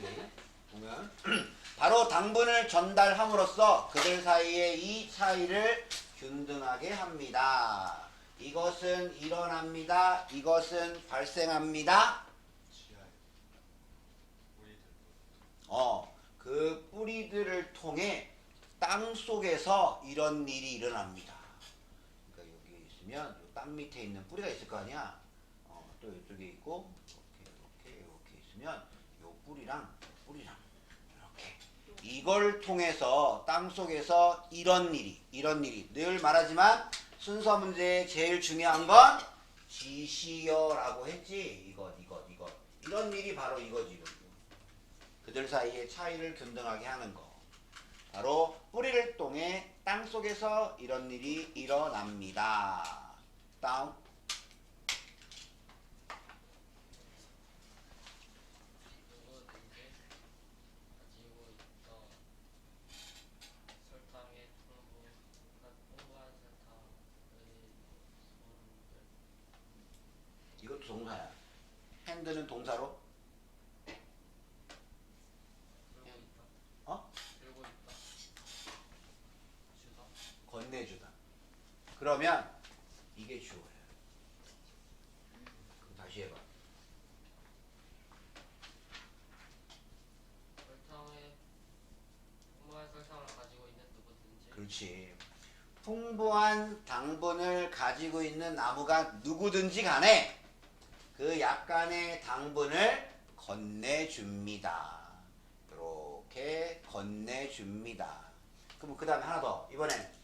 오케이. 보면 바로 당분을 전달함으로써 그들 사이의 이 차이를 균등하게 합니다. 이것은 일어납니다. 이것은 발생합니다. 그 뿌리들을 통해 땅 속에서 이런 일이 일어납니다. 그러니까 여기 있으면 요 땅 밑에 있는 뿌리가 있을 거 아니야. 또 이쪽에 있고 이렇게 있으면 요 뿌리랑 이렇게 이걸 통해서 땅 속에서 이런 일이 늘 말하지만 순서 문제에 제일 중요한 건 지시어라고 했지. 이것 이런 일이 바로 이거지. 그들 사이의 차이를 균등하게 하는 거. 바로 뿌리를 통해 땅 속에서 이런 일이 일어납니다. 다음. 이것도 동사야. 핸드는 동사로? 건네주다. 그러면 이게 주어예요. 그럼 다시 해봐. 풍부한 설탕을 가지고 있는 누구든지. 그렇지. 풍부한 당분을 가지고 있는 나무가 누구든지 간에 그 약간의 당분을 건네줍니다. 이렇게 건네줍니다. 그럼 그 다음에 하나 더. 이번엔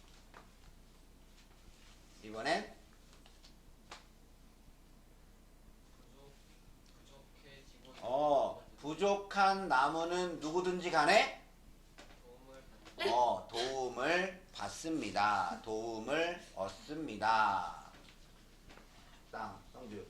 부족한 나무는 누구든지 간에 도움을 받습니다. 도움을 얻습니다. 성주.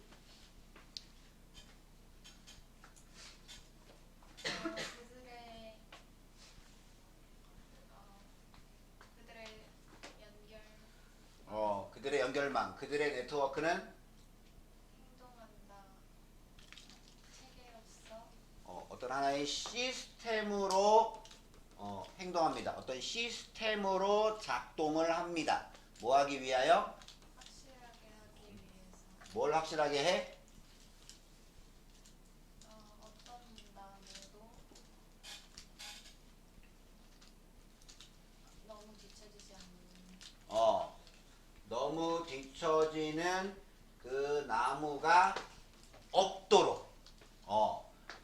그들의 연결망, 그들의 네트워크는 행동한다. 체계로서 어떤 하나의 시스템으로 행동합니다. 어떤 시스템으로 작동을 합니다. 뭐 하기 위하여? 확실하게 하기 위해서. 뭘 확실하게 해? 어떤 나무도 너무 뒤처지지 않는. 너무 뒤처지는 그 나무가 없도록.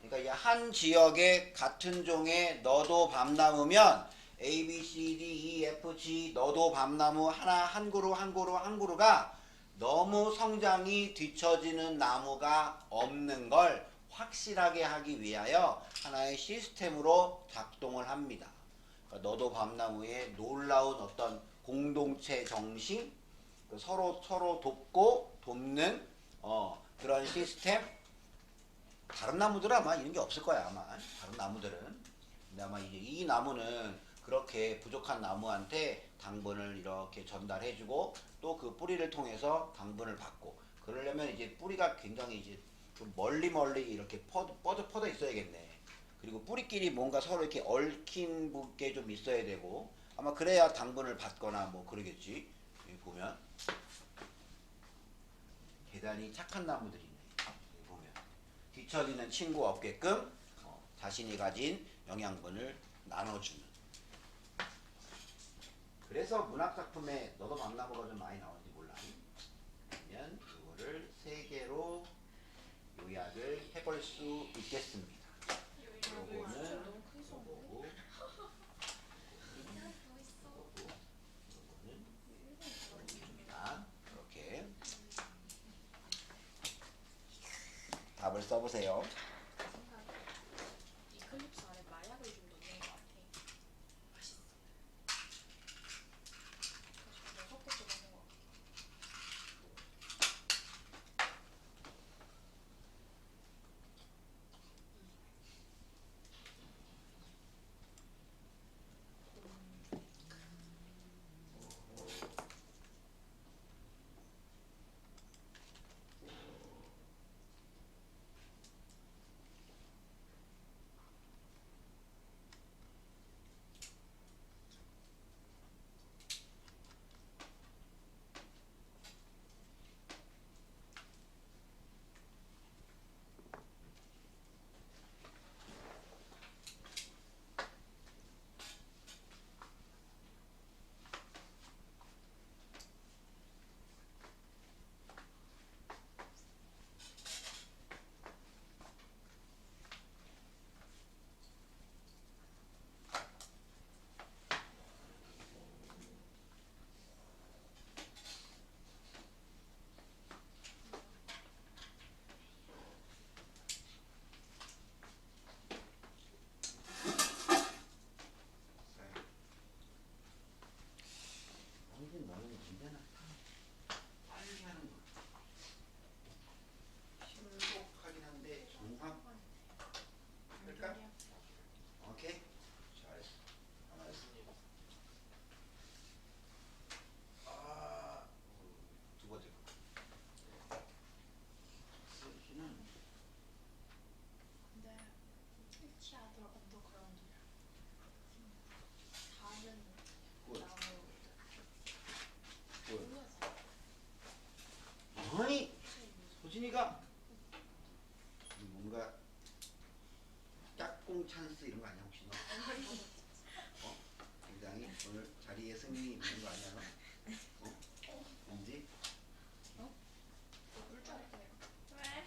그러니까 이 한 지역에 같은 종의 너도 밤나무면 A, B, C, D, E, F, G 너도 밤나무 하나 한 그루가 너무 성장이 뒤처지는 나무가 없는 걸 확실하게 하기 위하여 하나의 시스템으로 작동을 합니다. 그러니까 너도 밤나무의 놀라운 어떤 공동체 정신, 서로 돕고 돕는 그런 시스템. 다른 나무들은 아마 이런 게 없을 거야. 아마 다른 나무들은. 근데 아마 이제 이 나무는 그렇게 부족한 나무한테 당분을 이렇게 전달해주고 또 그 뿌리를 통해서 당분을 받고. 그러려면 이제 뿌리가 굉장히 이제 좀 멀리 이렇게 뻗어 있어야겠네. 그리고 뿌리끼리 뭔가 서로 이렇게 얽힌 게 좀 있어야 되고 아마 그래야 당분을 받거나 뭐 그러겠지. 여기 보면 대단히 착한 나무들이네. 여기 보면 뒤처지는 친구 없게끔 자신이 가진 영양분을 나눠주는. 그래서 문학작품에 너도 밤나무가 좀 많이 나오는지 몰라. 그러면 이거를 세 개로 요약을 해볼 수 있겠습니다. 요거는 요거고 이렇게 답을 써보세요. 이클립스 안에 마약을 좀 넣는 것 같아. 맛있어. 그래서 6개 넣는 것 같아. 찬스 이런 거 아니야 혹시 너? 굉장히 오늘 자리에 승리 있는 거 아니야 너? 왠지? 울줄 알았다 내가. 왜?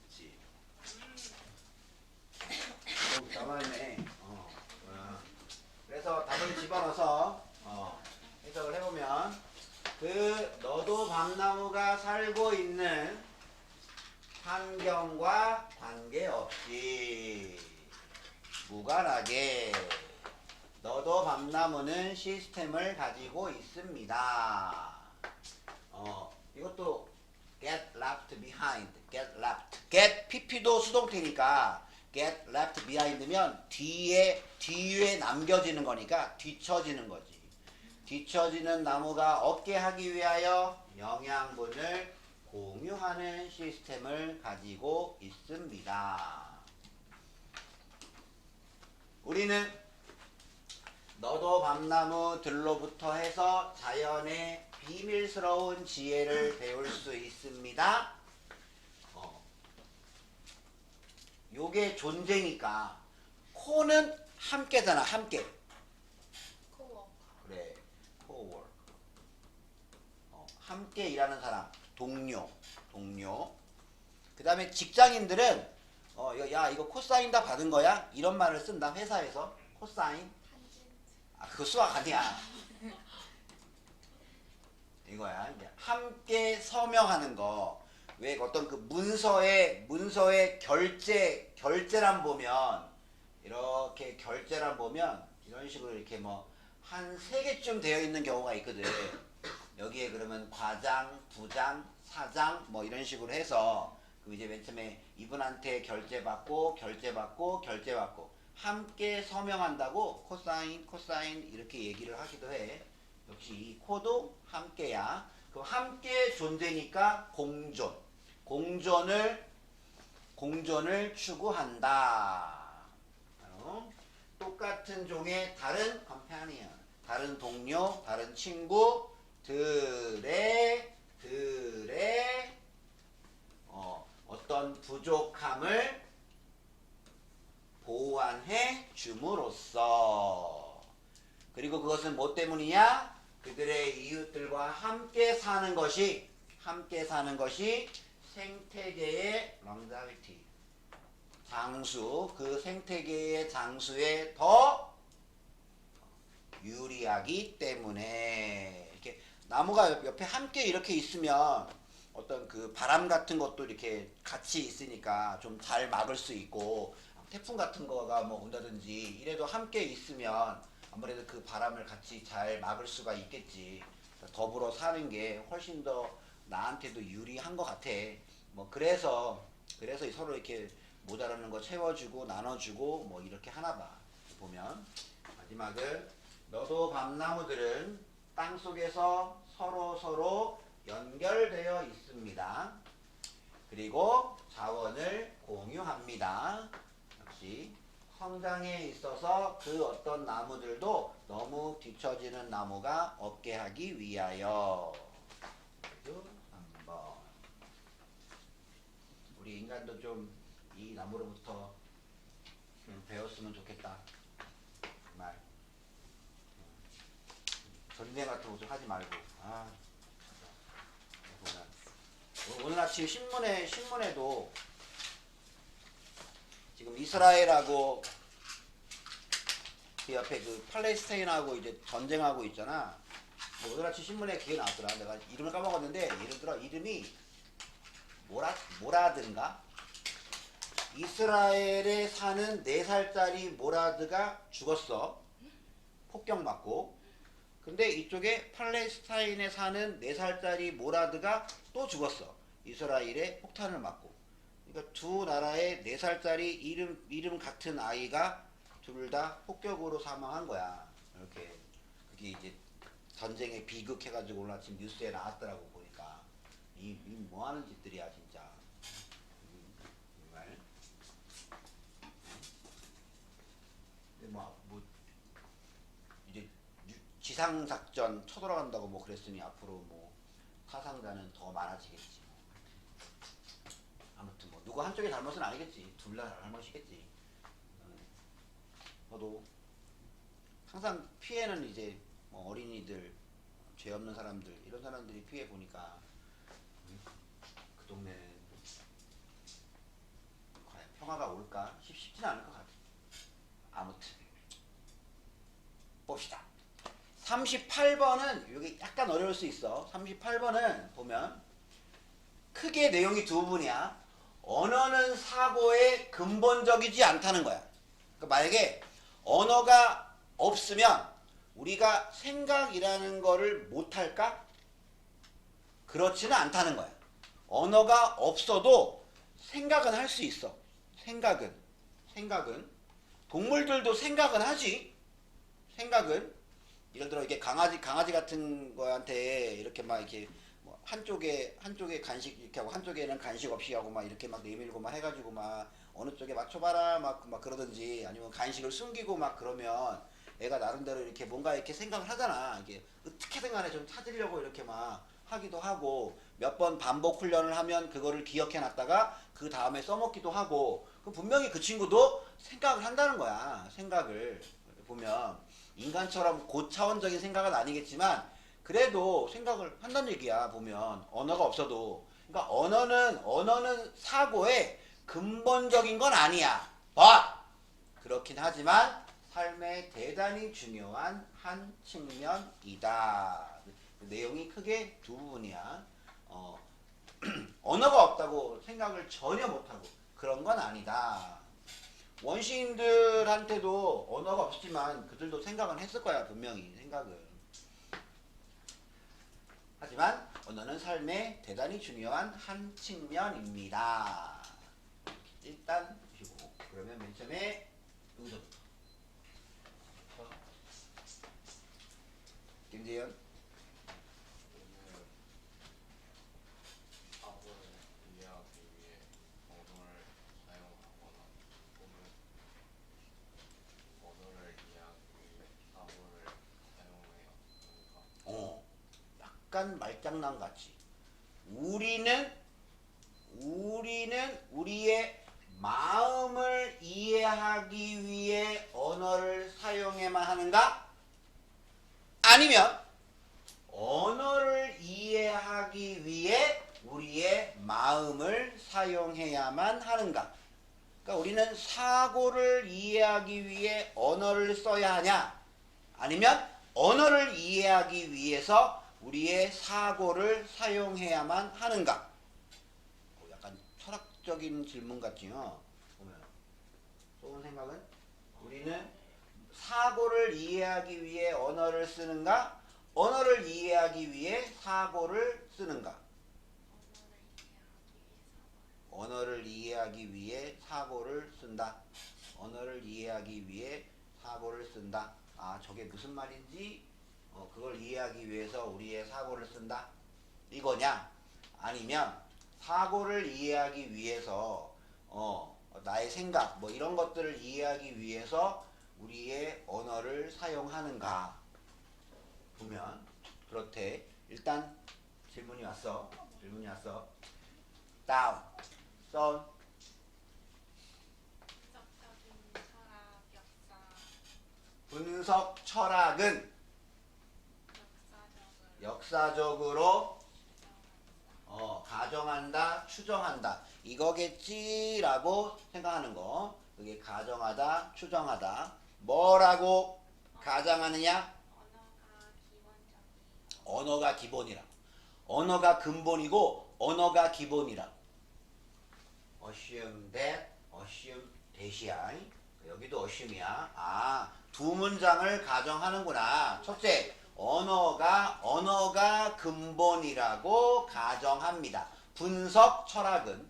그치. 남아있네. 그래서 답을 집어넣어서 해석을 해보면 너도 밤나무가 살고 있는 환경과 관계없이 무관하게 너도 밤나무는 시스템을 가지고 있습니다. 이것도 get left behind, get left. get pp도 수동태니까 get left behind면 뒤에 남겨지는 거니까 뒤처지는 거지. 뒤처지는 나무가 없게 하기 위하여 영양분을 공유하는 시스템을 가지고 있습니다. 우리는 너도 밤나무들로부터 해서 자연의 비밀스러운 지혜를 배울 수 있습니다. 요게 존재니까 코는 함께잖아. 함께. 코워커. 그래. 코워커. 함께 일하는 사람. 동료. 그 다음에 직장인들은 이거 코사인 다 받은 거야? 이런 말을 쓴다. 회사에서. 코사인. 그거 수학 아니야. 이거야. 이제 함께 서명하는 거. 왜 어떤 그 문서에 결제란 보면 이렇게 결제란 보면 이런 식으로 이렇게 뭐 한 3개쯤 되어 있는 경우가 있거든. 여기에 그러면 과장, 부장, 사장 뭐 이런 식으로 해서 그 이제 맨 처음에 이분한테 결제받고 함께 서명한다고 코사인 이렇게 얘기를 하기도 해. 역시 이 코도 함께야. 그럼 함께 존재니까 공존을 추구한다. 똑같은 종의 다른 companion, 다른 동료, 다른 친구들의 어떤 부족함을 보완해 줌으로써, 그리고 그것은 뭐 때문이냐? 그들의 이웃들과 함께 사는 것이 생태계의 longevity, 그 생태계의 장수에 더 유리하기 때문에. 이렇게 나무가 옆에 함께 이렇게 있으면 어떤 그 바람 같은 것도 이렇게 같이 있으니까 좀 잘 막을 수 있고, 태풍 같은 거가 뭐 온다든지 이래도 함께 있으면 아무래도 그 바람을 같이 잘 막을 수가 있겠지. 더불어 사는 게 훨씬 더 나한테도 유리한 것 같아. 뭐 그래서 서로 이렇게 모자라는 거 채워주고 나눠주고 뭐 이렇게 하나 봐. 보면 마지막은 너도 밤나무들은 땅 속에서 서로 연결되어 있습니다. 그리고 자원을 공유합니다. 역시 성장에 있어서 그 어떤 나무들도 너무 뒤처지는 나무가 없게 하기 위하여. 그래도 한번 우리 인간도 좀 이 나무로부터 배웠으면 좋겠다. 정말 전쟁 같은 거 좀 하지 말고. 오늘 아침 신문에도 지금 이스라엘하고 그 옆에 그 팔레스타인하고 이제 전쟁하고 있잖아. 오늘 아침 신문에 그게 나왔더라. 내가 이름을 까먹었는데 이름이 모라드인가? 이스라엘에 사는 4살짜리 모라드가 죽었어. 폭격맞고. 근데 이쪽에 팔레스타인에 사는 4살짜리 모라드가 또 죽었어. 이스라엘에 폭탄을 맞고. 그러니까 두 나라의 4살짜리 이름 같은 아이가 둘 다 폭격으로 사망한 거야. 이렇게. 그게 이제 전쟁에 비극해가지고 오늘 아침 뉴스에 나왔더라고 보니까. 이 뭐 하는 짓들이야 진짜. 정말. 뭐 이제 지상작전 쳐들어간다고 뭐 그랬으니 앞으로 뭐 사상자는 더 많아지겠지. 아무튼 뭐 누구 한쪽의 잘못은 아니겠지. 둘 다 잘못이겠지. 저도 항상 피해는 이제 뭐 어린이들, 죄 없는 사람들 이런 사람들이 피해 보니까 그 동네는 과연 평화가 올까 쉽지는 않을 것 같아. 아무튼 봅시다. 38번은 이게 약간 어려울 수 있어. 38번은 보면 크게 내용이 두 부분이야. 언어는 사고의 근본적이지 않다는 거야. 그러니까 만약에 언어가 없으면 우리가 생각이라는 거를 못할까? 그렇지는 않다는 거야. 언어가 없어도 생각은 할 수 있어. 생각은 동물들도 생각은 하지. 생각은 예를 들어 이게 강아지 같은 거한테 이렇게 막 이렇게 뭐 한쪽에 간식 이렇게 하고 한쪽에는 간식 없이 하고 막 이렇게 막 내밀고 막 해가지고 막 어느 쪽에 맞춰봐라 막 그러든지 아니면 간식을 숨기고 막 그러면 애가 나름대로 이렇게 뭔가 이렇게 생각을 하잖아. 이게 어떻게든 간에 좀 찾으려고 이렇게 막 하기도 하고 몇 번 반복 훈련을 하면 그거를 기억해 놨다가 그 다음에 써먹기도 하고 그 분명히 그 친구도 생각을 한다는 거야. 생각을 보면 인간처럼 고차원적인 생각은 아니겠지만 그래도 생각을 한다는 얘기야. 보면 언어가 없어도. 그러니까 언어는 사고의 근본적인 건 아니야. 그렇긴 하지만 삶에 대단히 중요한 한 측면이다. 내용이 크게 두 부분이야. 언어가 없다고 생각을 전혀 못하고 그런 건 아니다. 원시인들한테도 언어가 없지만 그들도 생각은 했을 거야. 분명히 생각은. 하지만 언어는 삶에 대단히 중요한 한 측면입니다. 일단 보시고 그러면 맨 처음에 여기서부터 김재현 사고를 이해하기 위해 언어를 사용하거나 또는 언어를 이해하기 위해 사고를 사용해야 하는가? 약간 말장난 같이 우리는 우리의 마음을 이해하기 위해 언어를 사용해만 하는가? 아니면 언어를 이해하기 위해 우리의 마음을 사용해야만 하는가? 그러니까 우리는 사고를 이해하기 위해 언어를 써야 하냐? 아니면 언어를 이해하기 위해서 우리의 사고를 사용해야만 하는가? 약간 철학적인 질문 같지요. 보면 좋은 생각은 우리는 사고를 이해하기 위해 언어를 쓰는가? 언어를 이해하기 위해 사고를 쓰는가? 언어를 이해하기 위해 사고를 쓴다. 언어를 이해하기 위해 사고를 쓴다. 아, 저게 무슨 말인지 그걸 이해하기 위해서 우리의 사고를 쓴다. 이거냐? 아니면 사고를 이해하기 위해서 나의 생각 뭐 이런 것들을 이해하기 위해서 우리의 언어를 사용하는가? 보면 그렇대. 일단 질문이 왔어. 다운, 썬, 분석 철학은 역사적으로 가정한다, 추정한다. 이거겠지라고 생각하는 거. 그게 가정하다, 추정하다. 뭐라고 가정하느냐? 언어가 기본이라. 언어가 근본이고 언어가 기본이라. assume that, assume that이야. 여기도 assume이야. 아, 두 문장을 가정하는구나. 첫째, 언어가 근본이라고 가정합니다. 분석 철학은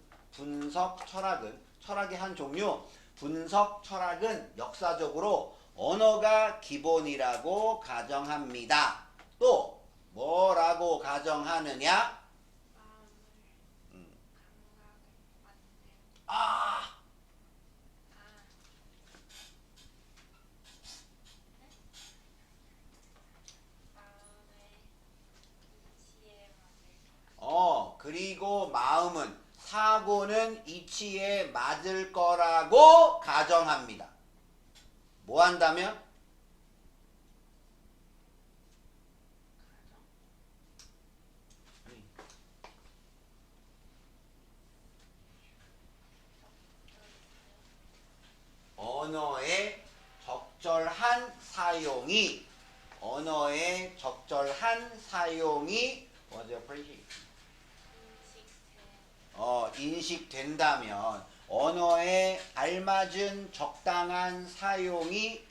철학의 한 종류. 분석 철학은 역사적으로 언어가 기본이라고 가정합니다. 또 뭐라고 가정하느냐? 그리고 마음은 사고는 이치에 맞을 거라고 가정합니다. 뭐 한다면? 언어의 적절한 사용이 was appreciated. 인식된다면 언어에 알맞은 적당한 사용이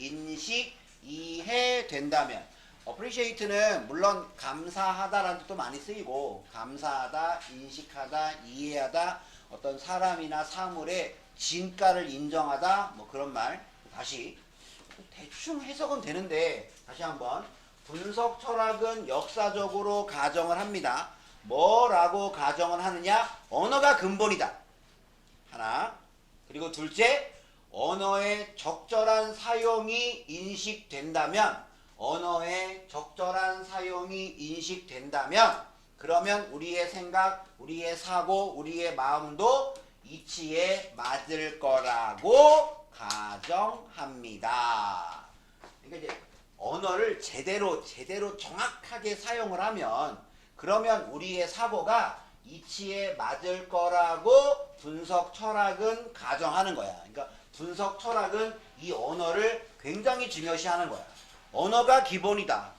이해된다면 appreciate는 물론 감사하다라는 뜻도 많이 쓰이고 감사하다, 인식하다, 이해하다 어떤 사람이나 사물의 진가를 인정하다 뭐 그런 말 다시 대충 해석은 되는데 다시 한번 분석 철학은 역사적으로 가정을 합니다. 뭐라고 가정을 하느냐? 언어가 근본이다. 하나. 그리고 둘째, 언어의 적절한 사용이 인식된다면 그러면 우리의 생각, 우리의 사고, 우리의 마음도 이치에 맞을 거라고 가정합니다. 그러니까 이제 언어를 제대로 정확하게 사용을 하면 그러면 우리의 사고가 이치에 맞을 거라고 분석 철학은 가정하는 거야. 그러니까 분석 철학은 이 언어를 굉장히 중요시하는 거야. 언어가 기본이다.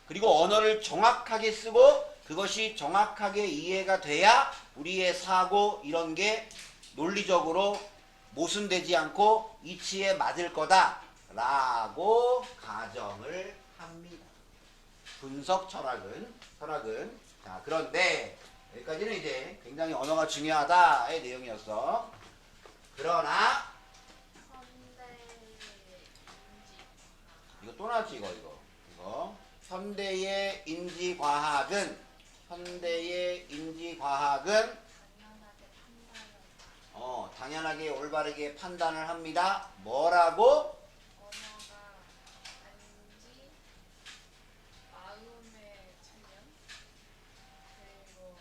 그리고 언어를 정확하게 쓰고 그것이 정확하게 이해가 돼야 우리의 사고 이런 게 논리적으로 모순되지 않고 이치에 맞을 거다라고 가정을 합니다. 분석 철학은 자 그런데 여기까지는 이제 굉장히 언어가 중요하다의 내용이었어. 그러나 이거 또 나왔지 이거 현대의 인지과학은 당연하게 올바르게 판단을 합니다. 뭐라고? 언어가 단지 마음의 체면 그리고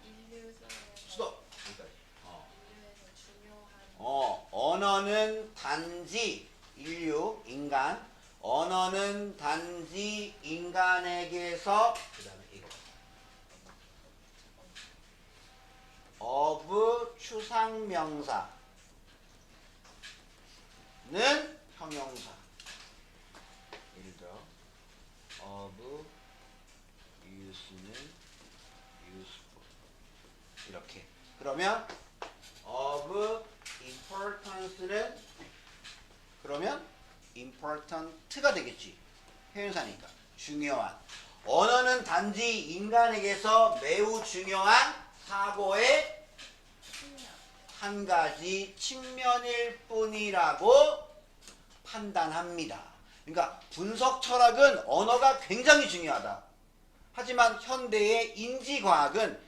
인류에서 여기까지. 중요한 언어는 단지 언어는 단지 인간에게서 그다음에 이거 of 추상명사는 형용사. 예를 들어 of use는 useful 이렇게. 그러면 of importance는 그러면 important가 되겠지. 형용사니까 중요한. 언어는 단지 인간에게서 매우 중요한 사고의 한 가지 측면일 뿐이라고 판단합니다. 그러니까 분석 철학은 언어가 굉장히 중요하다. 하지만 현대의 인지과학은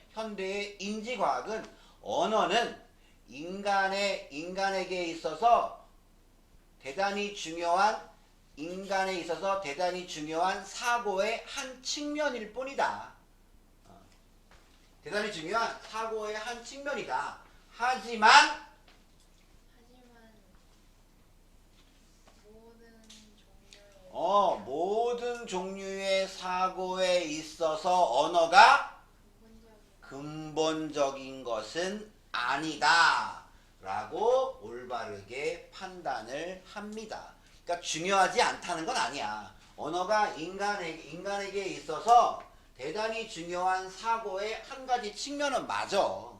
언어는 인간에게 있어서 대단히 중요한 사고의 한 측면일 뿐이다. 대단히 중요한 사고의 한 측면이다. 하지만 모든 종류의 사고에 있어서 언어가 근본적인 것은 아니다 라고 올바르게 판단을 합니다. 그러니까 중요하지 않다는 건 아니야. 언어가 인간에게 있어서 대단히 중요한 사고의 한 가지 측면은 맞아.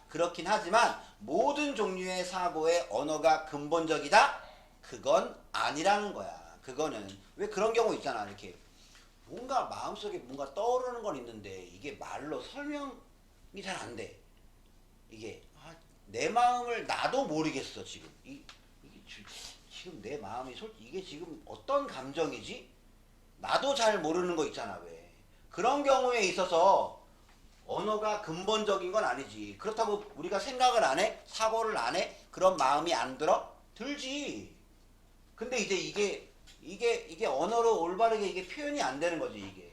그렇긴 하지만 모든 종류의 사고에 언어가 근본적이다? 그건 아니라는 거야. 그거는 왜 그런 경우 있잖아. 이렇게 뭔가 마음속에 뭔가 떠오르는 건 있는데 이게 말로 설명이 잘 안 돼. 이게 내 마음을 나도 모르겠어 지금. 지금 내 마음이 이게 지금 어떤 감정이지? 나도 잘 모르는 거 있잖아. 왜 그런 경우에 있어서 언어가 근본적인 건 아니지. 그렇다고 우리가 생각을 안 해? 사고를 안 해? 그런 마음이 안 들어? 들지. 근데 이제 이게 이게 언어로 올바르게 이게 표현이 안 되는 거지 이게.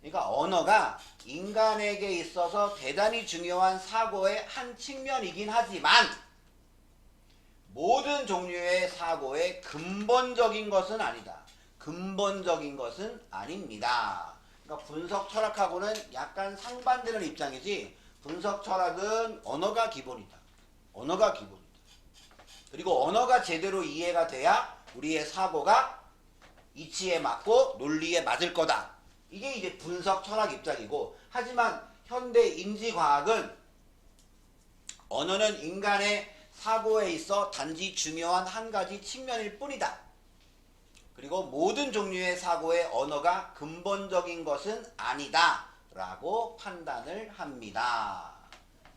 그러니까 언어가 인간에게 있어서 대단히 중요한 사고의 한 측면이긴 하지만 모든 종류의 사고의 근본적인 것은 아니다. 근본적인 것은 아닙니다. 그러니까 분석 철학하고는 약간 상반되는 입장이지 분석 철학은 언어가 기본이다. 언어가 기본이다. 그리고 언어가 제대로 이해가 돼야 우리의 사고가 이치에 맞고 논리에 맞을 거다. 이게 이제 분석 철학 입장이고 하지만 현대 인지과학은 언어는 인간의 사고에 있어 단지 중요한 한 가지 측면일 뿐이다. 그리고 모든 종류의 사고의 언어가 근본적인 것은 아니다. 라고 판단을 합니다.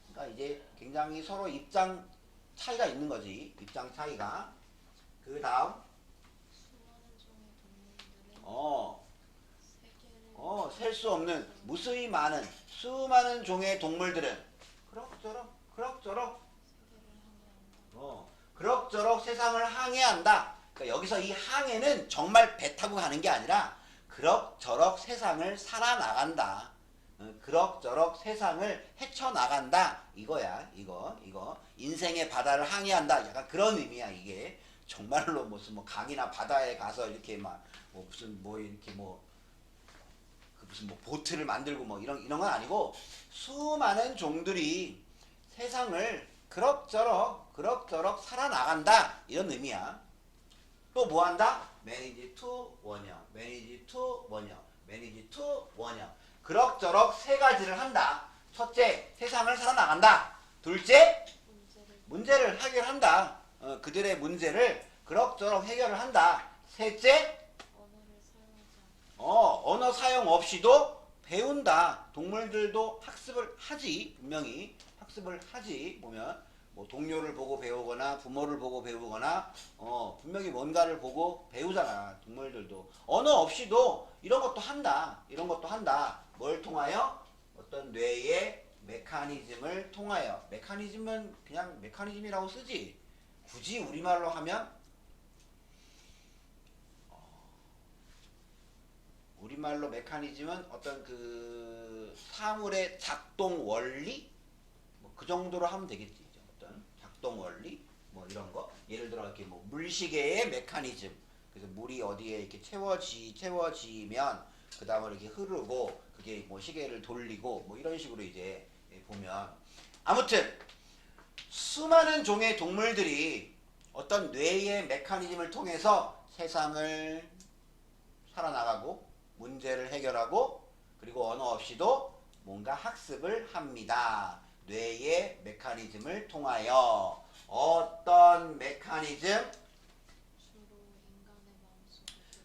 그러니까 이제 굉장히 서로 입장 차이가 있는 거지. 입장 차이가. 그 다음 수많은 종의 동물들은 세계를 셀 수 없는 무수히 많은 수많은 종의 동물들은 그럭저럭 그럭저럭 세상을 항해한다. 그러니까 여기서 이 항해는 정말 배 타고 가는 게 아니라 그럭저럭 세상을 살아나간다. 그럭저럭 세상을 헤쳐나간다. 이거야. 이거. 인생의 바다를 항해한다. 약간 그런 의미야 이게. 정말로 무슨 뭐 강이나 바다에 가서 이렇게 막 무슨 보트를 만들고 뭐 이런 건 아니고 수많은 종들이 세상을 그럭저럭 살아나간다 이런 의미야. 또 뭐 한다? manage to 원형, manage to 원형, manage to 원형. 그럭저럭 세 가지를 한다. 첫째, 세상을 살아나간다. 둘째, 문제를 해결한다. 그들의 문제를 그럭저럭 해결을 한다. 셋째, 언어를 사용하지 않고 언어 사용 없이도 배운다. 동물들도 학습을 하지. 분명히 학습을 하지. 보면 뭐 동료를 보고 배우거나 부모를 보고 배우거나 분명히 뭔가를 보고 배우잖아. 동물들도 언어 없이도 이런 것도 한다. 뭘 통하여? 어떤 뇌의 메커니즘을 통하여. 메커니즘은 그냥 메커니즘이라고 쓰지. 굳이 우리말로 하면 우리말로 메커니즘은 어떤 그 사물의 작동 원리 뭐 그 정도로 하면 되겠지. 어떤 작동 원리 뭐 이런 거. 예를 들어 이렇게 뭐 물시계의 메커니즘. 그래서 물이 어디에 이렇게 채워지면 그 다음에 이렇게 흐르고 그게 뭐 시계를 돌리고 뭐 이런 식으로 이제 보면 아무튼 수많은 종의 동물들이 어떤 뇌의 메커니즘을 통해서 세상을 살아나가고 문제를 해결하고 그리고 언어 없이도 뭔가 학습을 합니다. 뇌의 메커니즘을 통하여 어떤 메커니즘?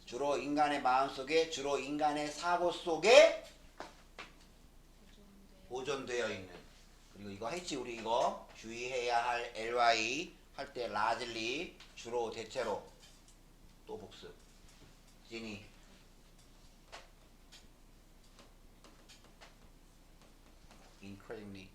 주로 인간의 마음속에 주로 인간의 사고 속에 보존되어 있는. 그리고 이거 했지 우리 이거 주의해야 할 ly 할 때 largely 주로 대체로 또 복습. 지니 incredibly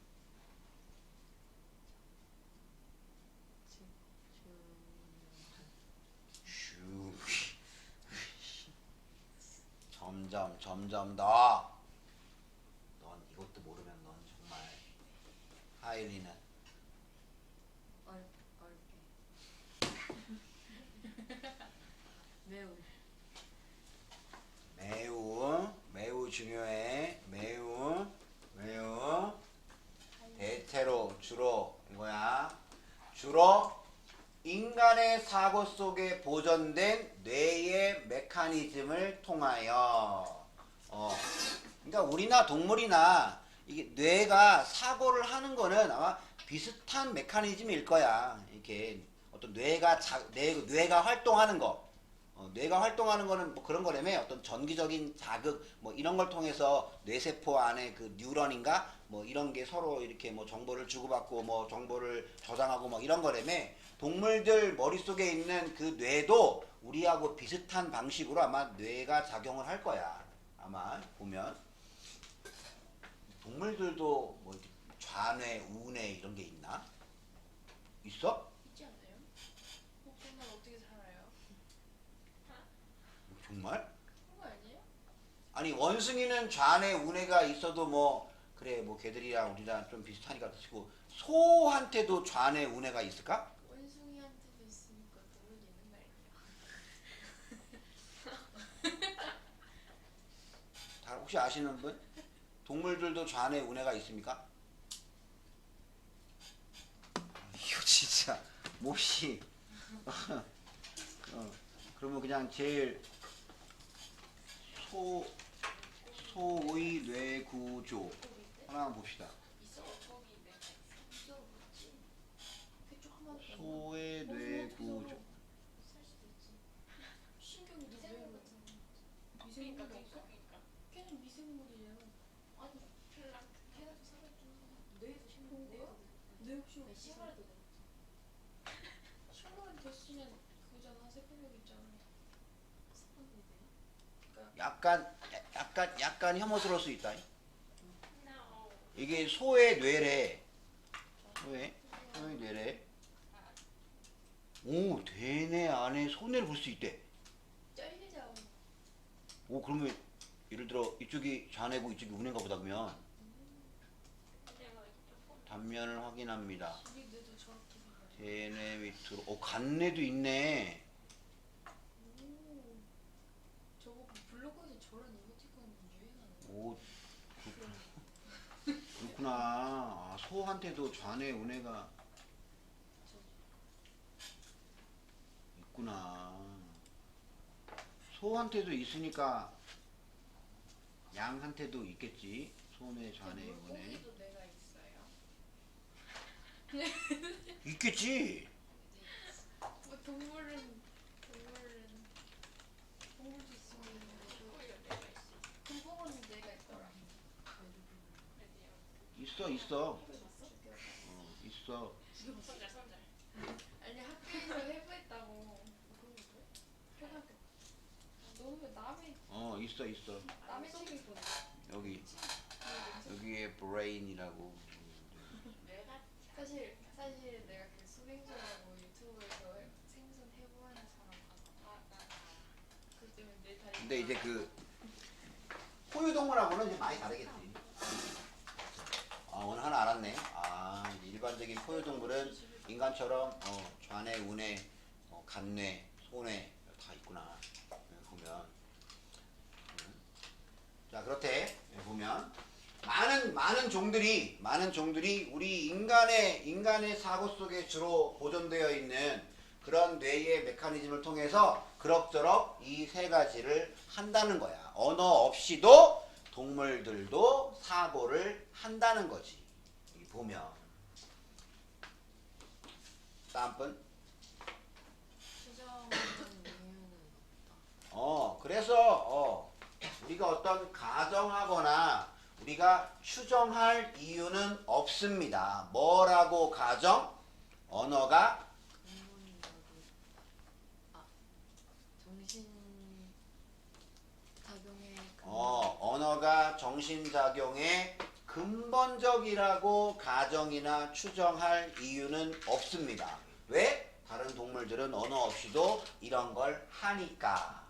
점점 더. 넌 이것도 모르면 넌 정말 하일리는 매우 중요해. 매우 대체로 주로 이거야. 주로 인간의 사고 속에 보존된 뇌의 메커니즘을 통하여 그러니까 우리나 동물이나 이게 뇌가 사고를 하는 거는 아마 비슷한 메커니즘일 거야. 이렇게 어떤 뇌가 활동하는 거. 뇌가 활동하는 거는 뭐 그런 거라며 어떤 전기적인 자극 뭐 이런 걸 통해서 뇌세포 안에 그 뉴런인가 뭐 이런 게 서로 이렇게 뭐 정보를 주고받고 뭐 정보를 저장하고 뭐 이런 거라며 동물들 머릿속에 있는 그 뇌도 우리하고 비슷한 방식으로 아마 뇌가 작용을 할 거야. 아마 보면 동물들도 뭐 좌뇌, 우뇌 이런 게 있나? 있어? 있지 않나요? 그러면 어떻게 살아요? 정말? 그런 거 아니에요? 아니 원숭이는 좌뇌 우뇌가 있어도 뭐 그래 뭐 걔들이랑 우리랑 좀 비슷하니까 치고 소한테도 좌뇌 우뇌가 있을까? 원숭이한테도 있으니까 동물도 있는 거 아니에요? 다 혹시 아시는 분? 동물들도 좌뇌 우뇌가 있습니까? 이거 진짜 몹시 그러면 그냥 제일 소의 뇌 구조 하나 봅시다. 있어? 거기 내가 있어 보지. 그쪽 한번 소의 뇌 구조. 살 수도 있지. 신경이 미생물 같은 거. 미생물 없어? 걔는 미생물이에요. 아니 플랑크. 걔네도 살아있잖아. 뇌에도 신경. 뇌 혹시 신발에도 돼. 신발이 됐으면 그거잖아. 세포력 있잖아. 세포력이 돼요? 약간 혐오스러울 수 있다. 이게 소의 뇌래. 소의 뇌래. 오, 대뇌 안에 소뇌를 볼 수 있대. 짤리자. 오, 그러면 예를 들어 이쪽이 좌뇌고 이쪽이 우뇌인가 보다 그러면 단면을 확인합니다. 우리 뇌도 저렇게 생겼어. 대뇌 밑으로. 오, 간뇌도 있네. 오. 저거 블로그에서 저런 이모티콘 유행하는 거. 오, 그렇구나. 아, 소한테도 좌뇌 우뇌가 있구나. 소한테도 있으니까 양한테도 있겠지. 소뇌, 좌뇌, 우뇌. 물고기도 뇌가 있어요. 있겠지. 뭐 동물도 있으면 물고기가 뇌가 있어. 금붕어는 뇌가 있더라. 있어. 죽여봤어? 있어. 손잘. 아니 학교에서 해부했다고. 그런 거 돼? 초등학교. 너는 왜 남의 있어. 남의 책을 보내? 여기에 브레인이라고. 사실 내가 그 수냉소라고 유튜브에서 생선 해부하는 사람 봤어. 그 때문에 내 다리. 근데 이제 그 포유동물하고는 이제 많이 다르겠지. 아, 오늘 하나 알았네. 아, 이제 일반적인 포유동물은 인간처럼 좌뇌, 우뇌, 간뇌, 소뇌 다 있구나. 보면. 자, 그렇대. 보면 많은 종들이 우리 인간의 사고 속에 주로 보존되어 있는 그런 뇌의 메커니즘을 통해서 그럭저럭 이 세 가지를 한다는 거야. 언어 없이도 동물들도 사고를 한다는 거지. 여기 보면. 다음 분. 수정하는 이유는 없다. 그래서 우리가 어떤 가정하거나 우리가 추정할 이유는 없습니다. 뭐라고 가정? 언어가 근본적인 정신 작용의 언어가 정신작용의 근본적이라고 가정이나 추정할 이유는 없습니다. 왜? 다른 동물들은 언어 없이도 이런 걸 하니까.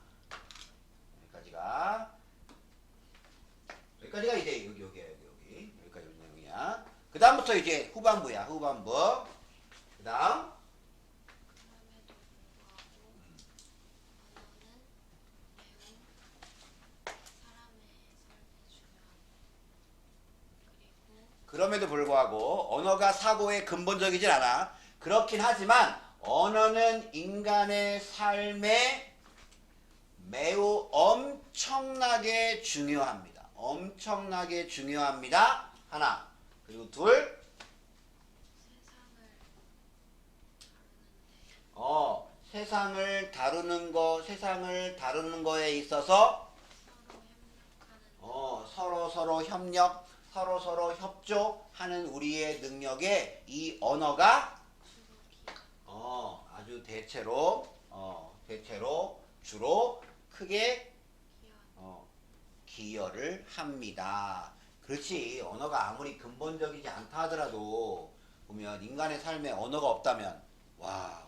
여기까지가 이제 여기까지 내용이야. 그 다음부터 이제 후반부야. 그 다음 그럼에도 불구하고 언어는 매우 사람의 삶에 중요한 그리고 그럼에도 불구하고 언어가 사고의 근본적이진 않아. 그렇긴 하지만 언어는 인간의 삶에 매우 엄청나게 중요합니다. 엄청나게 중요합니다. 하나. 그리고 둘. 세상을 세상을 다루는 거에 있어서 서로 협력하는 서로 협조하는 우리의 능력에 이 언어가 아주 대체로 주로 크게 기여를 합니다. 그렇지. 언어가 아무리 근본적이지 않다 하더라도 보면 인간의 삶에 언어가 없다면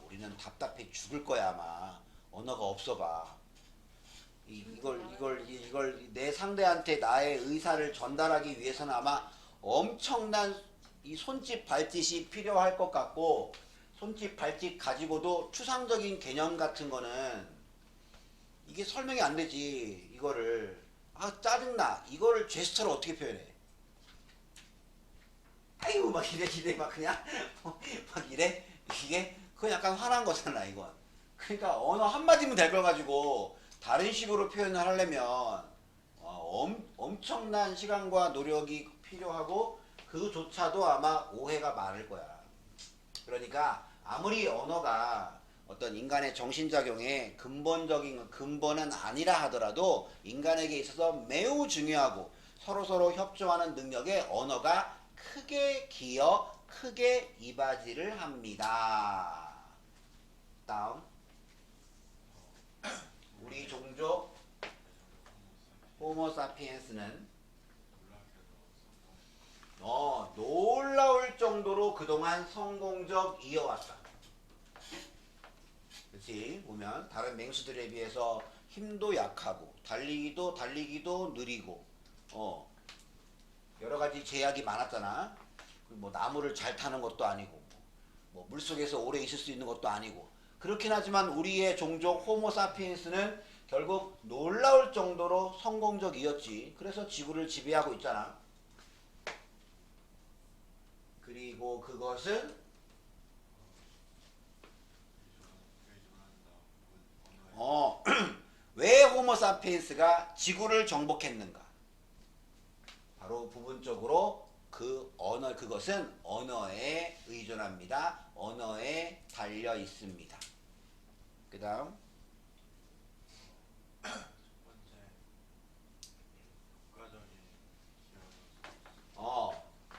우리는 답답해 죽을 거야 아마. 언어가 없어 봐. 이걸 내 상대한테 나의 의사를 전달하기 위해서는 아마 엄청난 이 손짓 발짓이 필요할 것 같고, 손짓 발짓 가지고도 추상적인 개념 같은 거는 이게 설명이 안 되지. 이거를 짜증나, 이거를 제스처로 어떻게 표현해? 아이고 막 이래 막 그냥 막 이래. 이게 그건 약간 화난 거잖아 이건. 그러니까 언어 한마디면 될 걸 가지고 다른 식으로 표현을 하려면 엄청난 시간과 노력이 필요하고, 그조차도 아마 오해가 많을 거야. 그러니까 아무리 언어가 어떤 인간의 정신작용의 근본적인 근본은 아니라 하더라도 인간에게 있어서 매우 중요하고 서로서로 협조하는 능력에 언어가 크게 기여, 크게 이바지를 합니다. 다음. 우리 종족 호모사피엔스는 놀라울 정도로 그동안 성공적 이어왔다. 그렇지? 보면 다른 맹수들에 비해서 힘도 약하고 달리기도 느리고 여러 가지 제약이 많았잖아. 뭐 나무를 잘 타는 것도 아니고 뭐 물속에서 오래 있을 수 있는 것도 아니고. 그렇긴 하지만 우리의 종족 호모사피엔스는 결국 놀라울 정도로 성공적이었지. 그래서 지구를 지배하고 있잖아. 그리고 그것은 왜 호모사피엔스가 지구를 정복했는가? 바로 부분적으로 그것은 언어에 의존합니다. 언어에 달려 있습니다. 그 다음.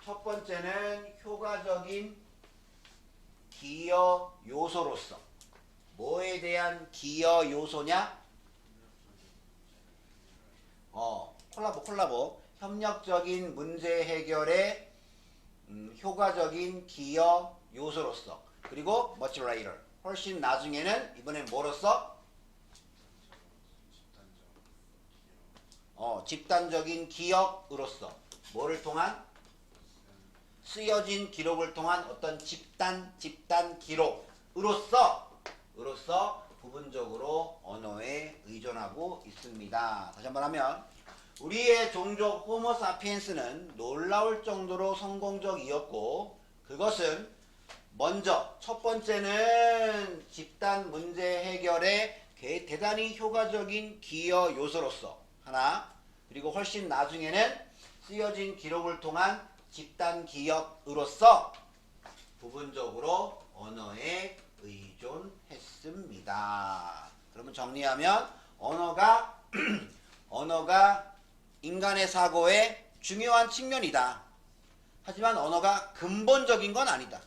첫 번째는 효과적인 기여 요소로서. 뭐에 대한 기여 요소냐? 콜라보. 협력적인 문제 해결에 효과적인 기여 요소로서. 그리고 much later. 훨씬 나중에는 이번엔 뭐로서? 집단적인 기억으로서. 뭐를 통한? 쓰여진 기록을 통한 어떤 집단 기록으로서 부분적으로 언어에 의존하고 있습니다. 다시 한번 하면 우리의 종족 호모사피엔스는 놀라울 정도로 성공적이었고, 그것은 먼저 첫 번째는 집단 문제 해결에 대단히 효과적인 기여 요소로서 하나, 그리고 훨씬 나중에는 쓰여진 기록을 통한 집단 기억으로서 부분적으로 언어에 의존했습니다. 그러면 정리하면 언어가 인간의 사고의 중요한 측면이다. 하지만 언어가 근본적인 건 아니다.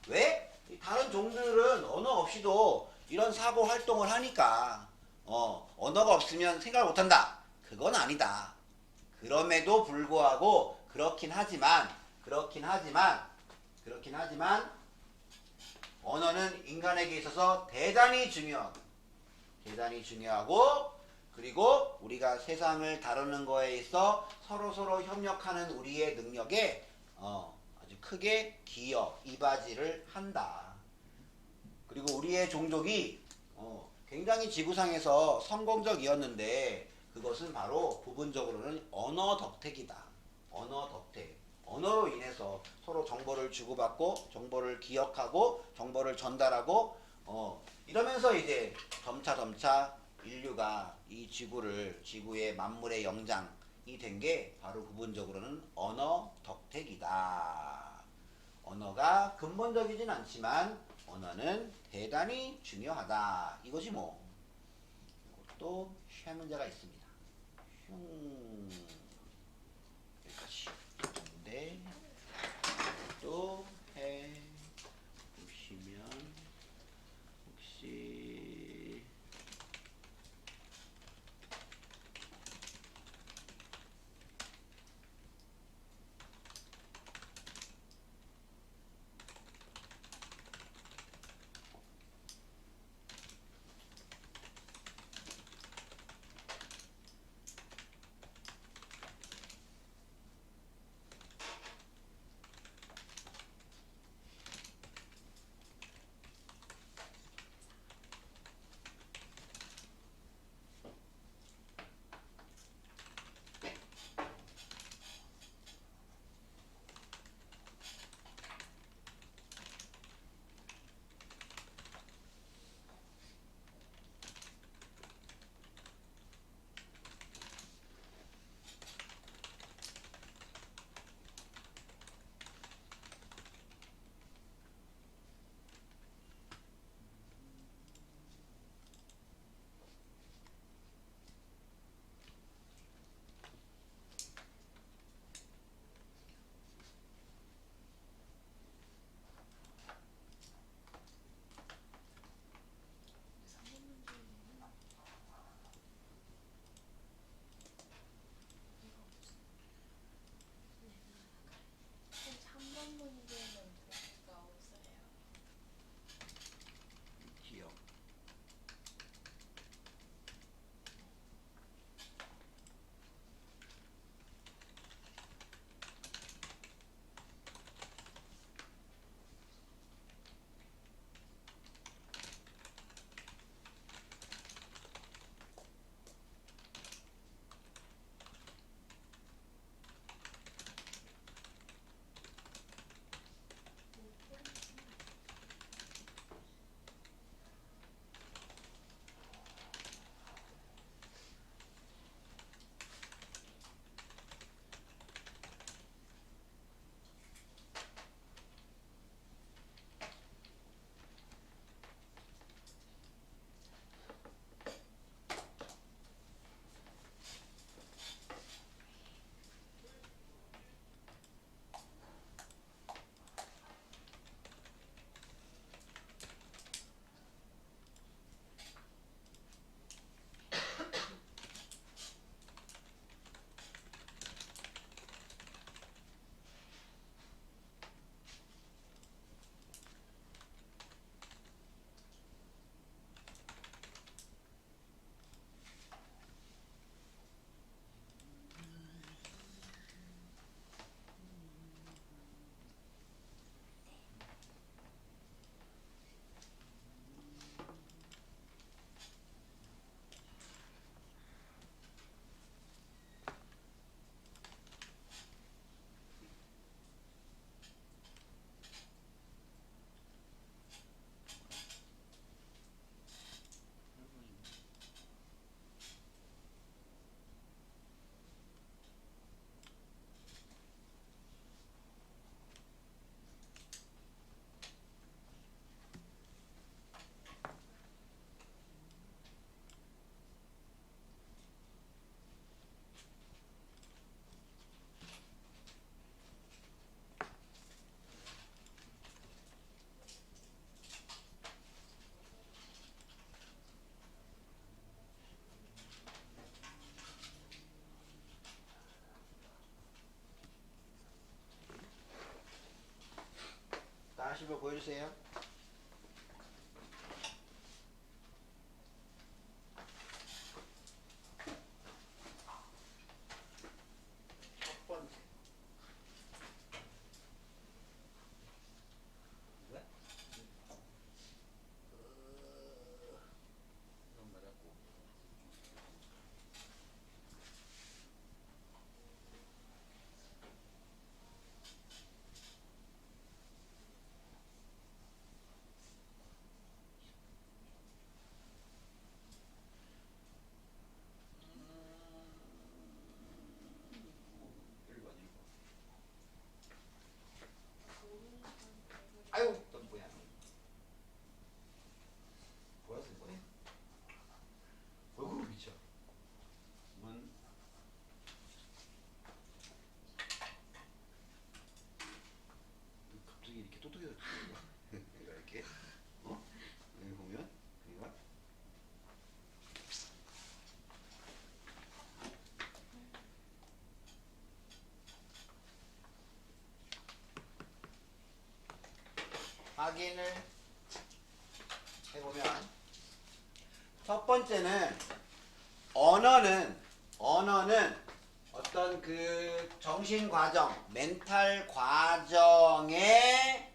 왜? 다른 종들은 언어 없이도 이런 사고 활동을 하니까 언어가 없으면 생각을 못한다. 그건 아니다. 그럼에도 불구하고 그렇긴 하지만 언어는 인간에게 있어서 대단히 중요하고, 그리고 우리가 세상을 다루는 거에 있어 서로서로 협력하는 우리의 능력에 아주 크게 기여, 이바지를 한다. 그리고 우리의 종족이 굉장히 지구상에서 성공적이었는데 그것은 바로 부분적으로는 언어 덕택이다. 언어 덕택. 언어로 인해서 서로 정보를 주고받고 정보를 기억하고 정보를 전달하고 이러면서 이제 점차 인류가 이 지구의 만물의 영장이 된 게 바로 부분적으로는 언어 덕택이다. 언어가 근본적이진 않지만 언어는 대단히 중요하다. 이것이 뭐. 또 쉐 문제가 있습니다. 여기까지. 근데 또 해 보시면 혹시 보세요. 첫 번째. 뭐야? 이건 맞았고. 아유, 너 뭐야? 보라색 뭐야? 어이구, 미쳐. 문. 갑자기 이렇게 똑똑해졌지? 얘가 이렇게. 어? 여기 보면, 여기가. 확인을 해보면 첫 번째는 언어는 어떤 그 정신 과정, 멘탈 과정에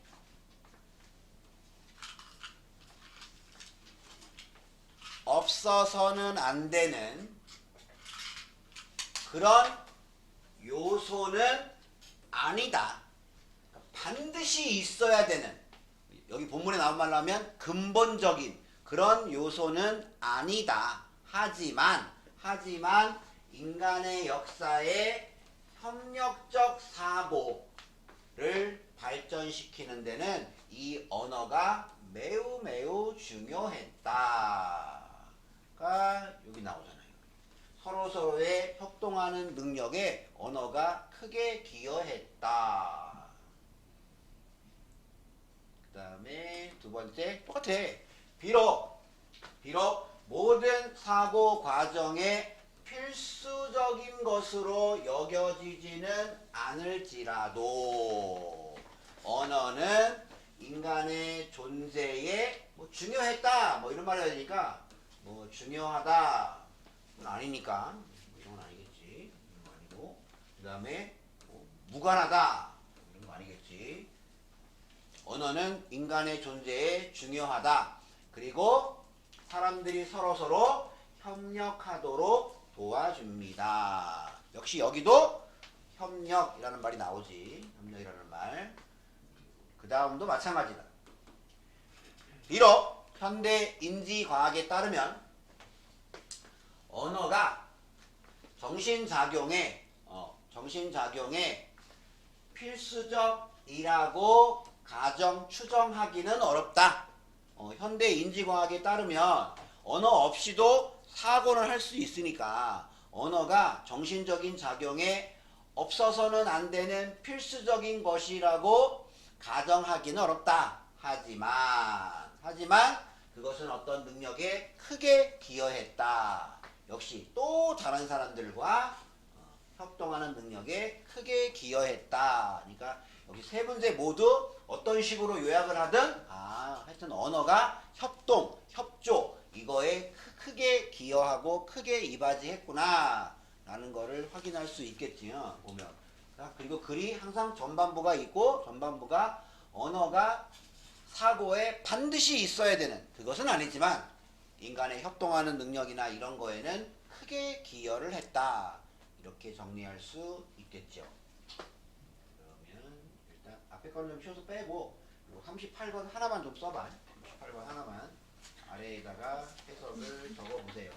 없어서는 안 되는 그런 요소는 아니다. 반드시 있어야 되는, 여기 본문에 나온 말로 하면 근본적인 그런 요소는 아니다. 하지만 인간의 역사에 협력적 사고를 발전시키는 데는 이 언어가 매우 중요했다가 여기 나오잖아요. 서로서로의 협동하는 능력에 언어가 크게 기여했다. 그 다음에 두 번째 똑같아. 비록 모든 사고 과정에 필수적인 것으로 여겨지지는 않을지라도 언어는 인간의 존재에 뭐 중요했다 뭐 이런 말을 해야 되니까 뭐 중요하다 그건 아니니까 뭐 이런 건 아니겠지. 이런 거 아니고 그 다음에 뭐 무관하다 이런 거 아니겠지. 언어는 인간의 존재에 중요하다. 그리고 사람들이 서로서로 협력하도록 도와줍니다. 역시 여기도 협력이라는 말이 나오지. 협력이라는 말. 그 다음도 마찬가지다. 비록 현대 인지과학에 따르면 언어가 정신작용에 필수적이라고 가정 추정하기는 어렵다. 현대 인지과학에 따르면 언어 없이도 사고를 할 수 있으니까 언어가 정신적인 작용에 없어서는 안 되는 필수적인 것이라고 가정하기는 어렵다. 하지만 그것은 어떤 능력에 크게 기여했다. 역시 또 다른 사람들과 협동하는 능력에 크게 기여했다. 그러니까 여기 세 문제 모두 어떤 식으로 요약을 하든 하여튼 언어가 협동, 협조 이거에 크게 기여하고 크게 이바지했구나 라는 거를 확인할 수 있겠지요. 보면. 그리고 글이 항상 전반부가 있고 전반부가 언어가 사고에 반드시 있어야 되는 그것은 아니지만 인간의 협동하는 능력이나 이런 거에는 크게 기여를 했다. 이렇게 정리할 수 있겠죠. 그러면 일단 앞에 거는 좀 쉬워서 빼고 38번 하나만 좀 써봐. 38번 하나만 아래에다가 해석을 적어보세요.